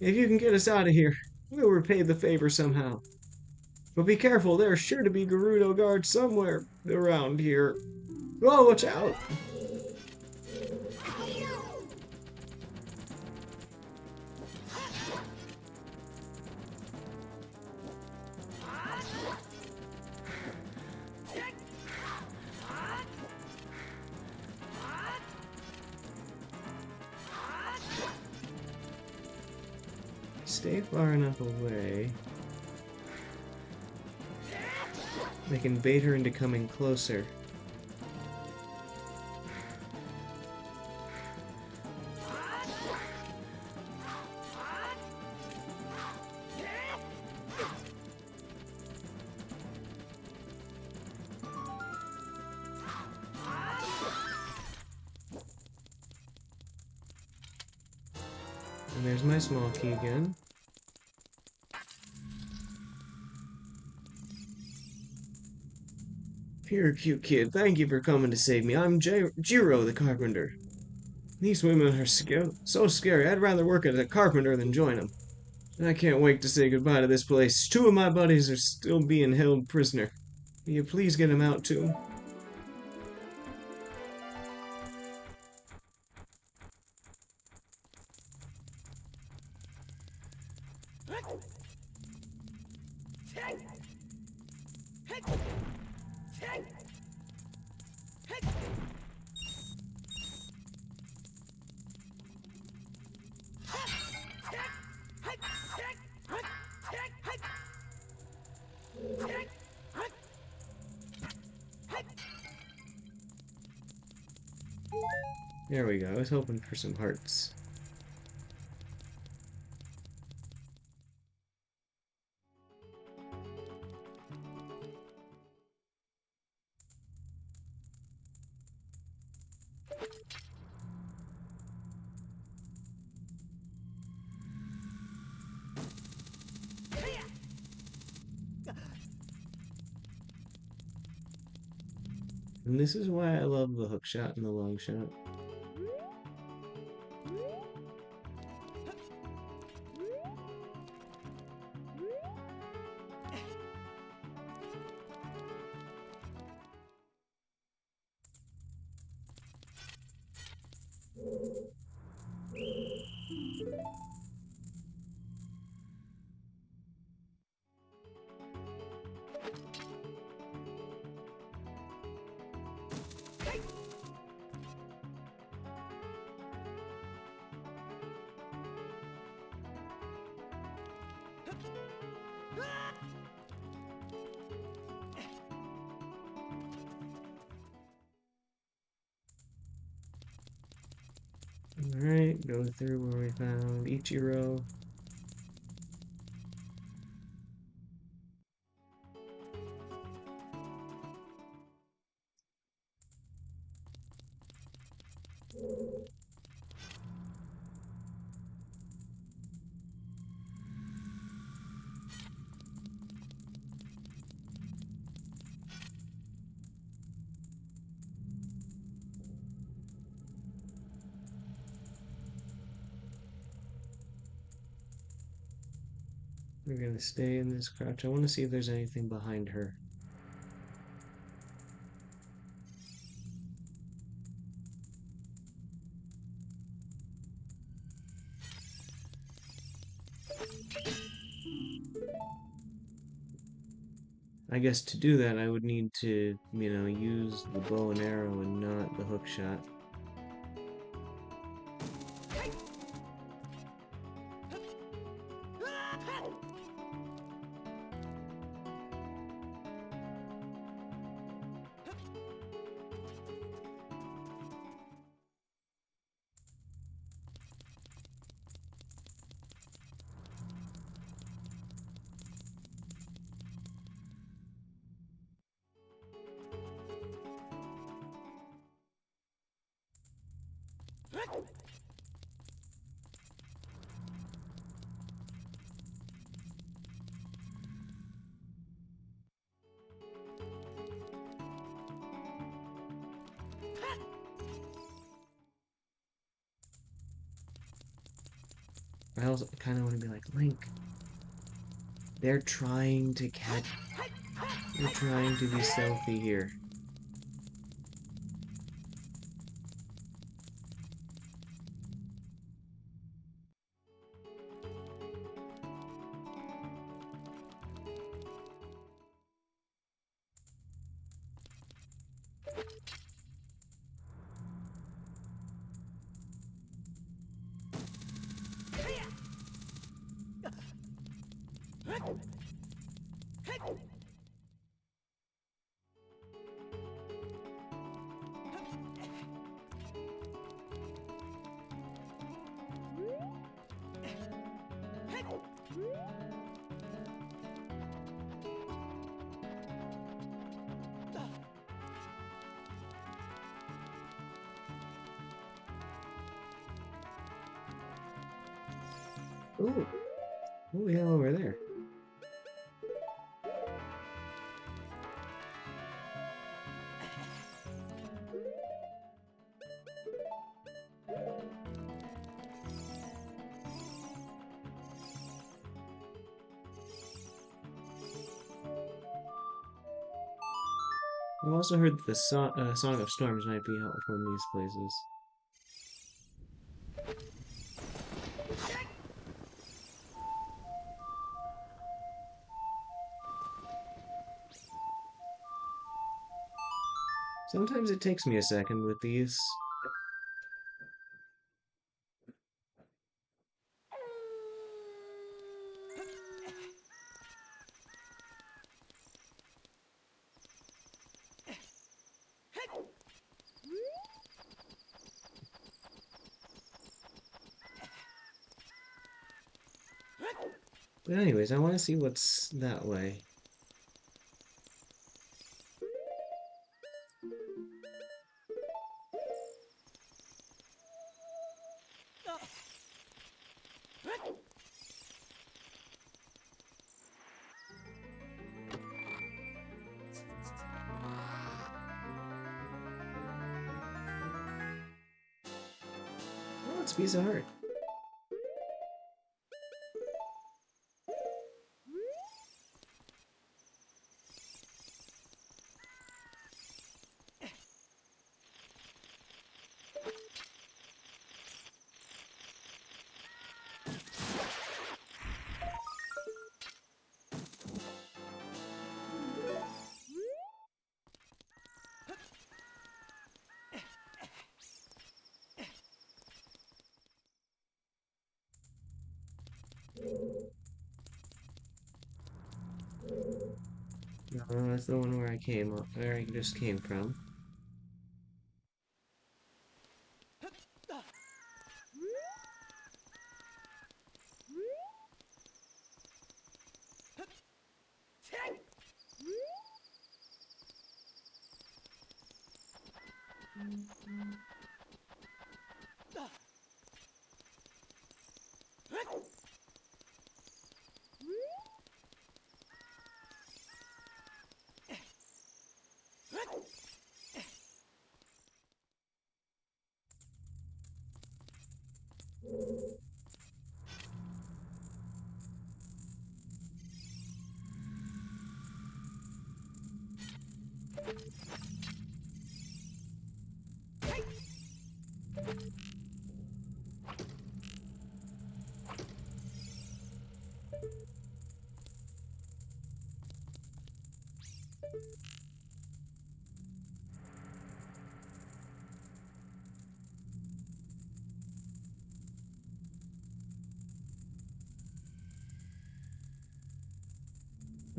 If you can get us out of here, we'll repay the favor somehow. But be careful, there's sure to be Gerudo guards somewhere around here. Oh, watch out! Stay far enough away. They can bait her into coming closer. And there's my small key again. Here, cute kid, thank you for coming to save me. I'm Jiro the carpenter. These women are so scary. I'd rather work as a carpenter than join them. I can't wait to say goodbye to this place. Two of my buddies are still being held prisoner. Will you please get them out too? There we go. I was hoping for some hearts. And this is why I love the hook shot and the long shot. Alright, go through where we found Ichiro. We're gonna stay in this crouch. I want to see if there's anything behind her. I guess to do that, I would need to, use the bow and arrow and not the hook shot. I also kind of want to be like, Link, they're trying to catch. They're trying to be stealthy here. Ooh, what we have over there? I've also heard that the Song of Storms might be helpful in these places. Sometimes it takes me a second with these. But anyways, I want to see what's that way. What's a piece of heart? No, that's the one where I just came from.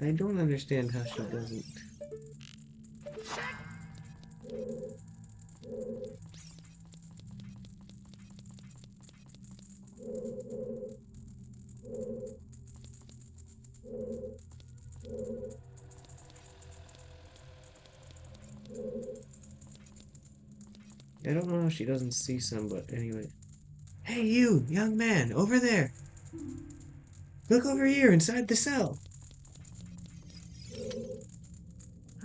I don't understand how she doesn't. I don't know how she doesn't see some, but anyway. Hey, you, young man, over there! Look over here, inside the cell!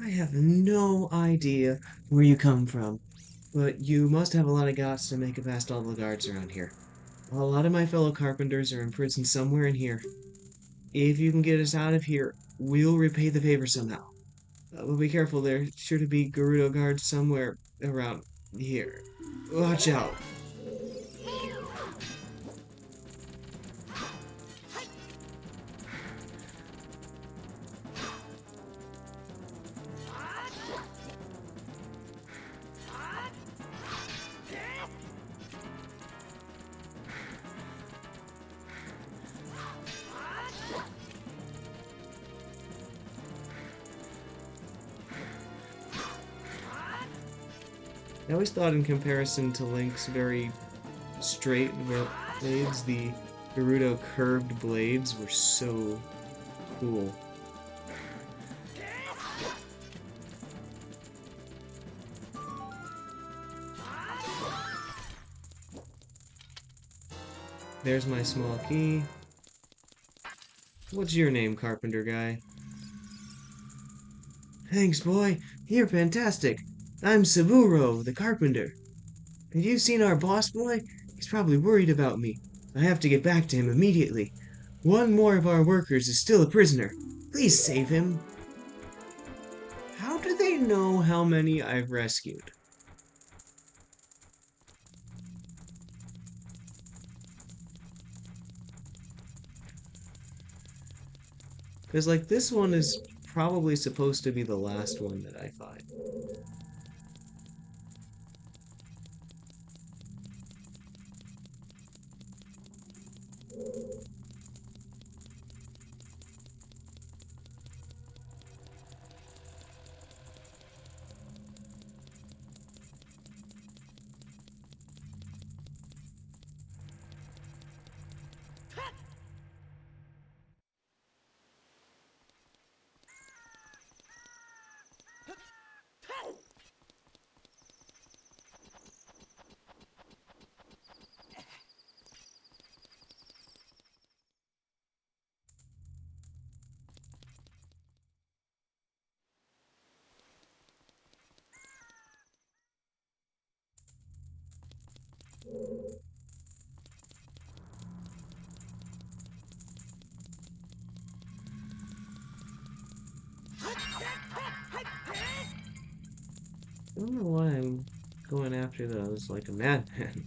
I have no idea where you come from, but you must have a lot of guts to make it past all the guards around here. A lot of my fellow carpenters are imprisoned somewhere in here. If you can get us out of here, we'll repay the favor somehow. But be careful, there's sure to be Gerudo guards somewhere around here. Watch out! I always thought in comparison to Link's very straight blades, the Gerudo curved blades were so cool. There's my small key. What's your name, carpenter guy? Thanks, boy. You're fantastic. I'm Saburo, the carpenter. Have you seen our boss, boy? He's probably worried about me. I have to get back to him immediately. One more of our workers is still a prisoner. Please save him. How do they know how many I've rescued? Because, like, this one is probably supposed to be the last one that I find. I don't know why I'm going after those like a madman.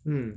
Hmm.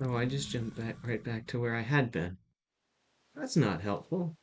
Oh, I just jumped back right back to where I had been. That's not helpful.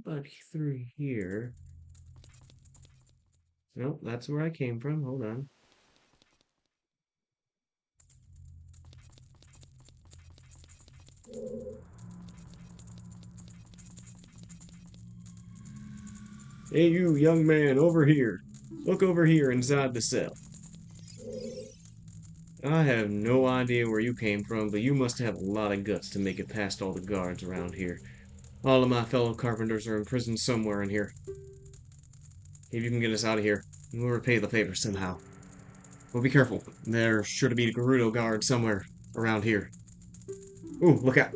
But through here. Nope, that's where I came from. Hold on. Hey, you young man, over here. Look over here inside the cell. I have no idea where you came from, but you must have a lot of guts to make it past all the guards around here. All of my fellow carpenters are imprisoned somewhere in here. If you can get us out of here, we'll repay the favor somehow. Well, be careful. There's sure to be a Gerudo guard somewhere around here. Ooh, look out.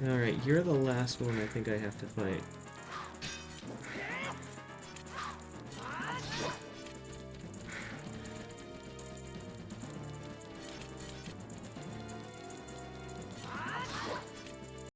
Alright, you're the last one I think I have to fight.